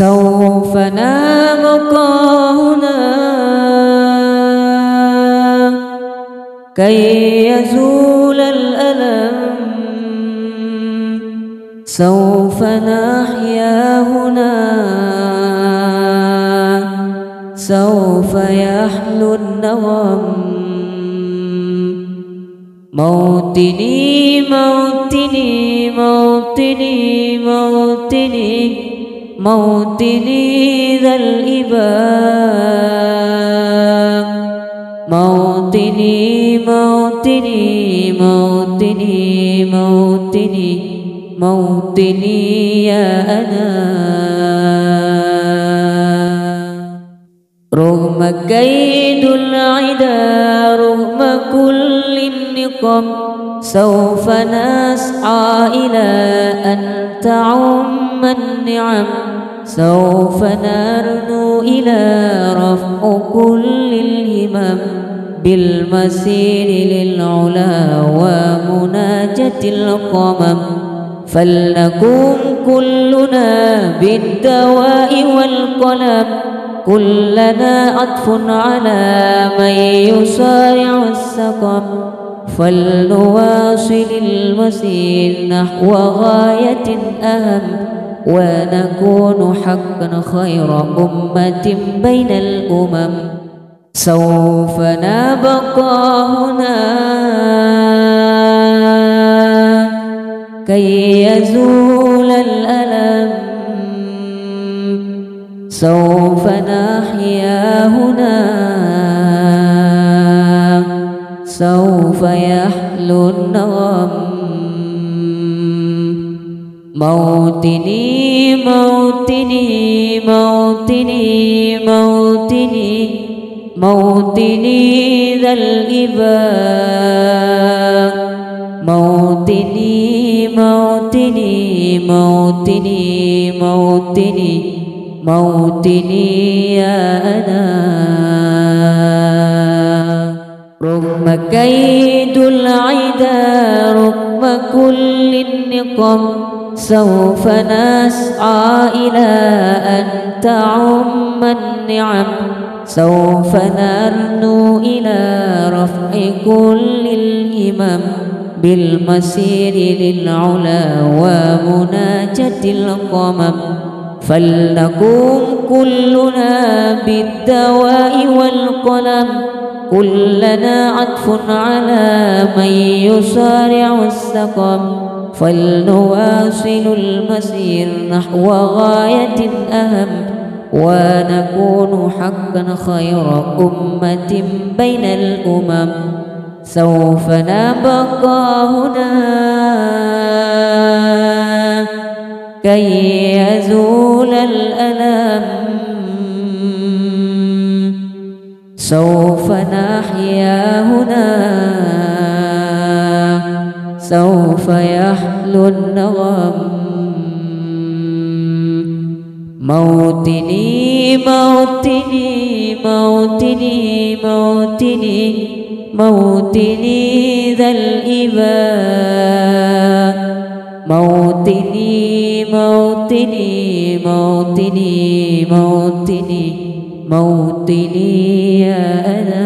سوف نبقى هنا كي يزول الألم، سوف نحيا هنا، سوف يحلو النغم. موطني موطني موطني موطني موطني ذا الإباء، موطني موطني موطني موطني موطني يا أنا. رغم كيد العدا، رغم كل النقم، سوف نسعى إلى أن تعم النعم، سوف نرنو إلى رفع كل الهمم، بالمسير للعلا ومناجاة القمم. فلنقوم كلنا بالدواء والقلم، كلنا عطف على من يصارع السقم. فلنواصل المسير نحو غاية أهم، ونكون حقا خير أمة بين الأمم. سوف نبقى هنا كي يزول الألم، سوف نحيا هنا، سوف يحلو النغم. موطني موطني موطني موطني موطني ذا الإباء، موطني موطني موطني موطني موطني يا أنا. رغم كيد العدا، رغم كل النقم، سوف نسعى إلى أن تعم النعم، سوف نرنو إلى رفع كل الهمم، بالمسير للعلا ومناجاة القمم. فلنقوم كلنا بالدواء والقلم، كلنا عطف على من يصارع السقم. فلنواصل المسير نحو غاية أهم، ونكون حقا خير أمة بين الأمم. سوف نبقى هنا كي يزول الألم، سوف نحيا هنا، سوف يحلو النغم. موطني موطني موطني موطني موطني ذا الإباء، موطني موطني موطني موطني موطني يا أنا.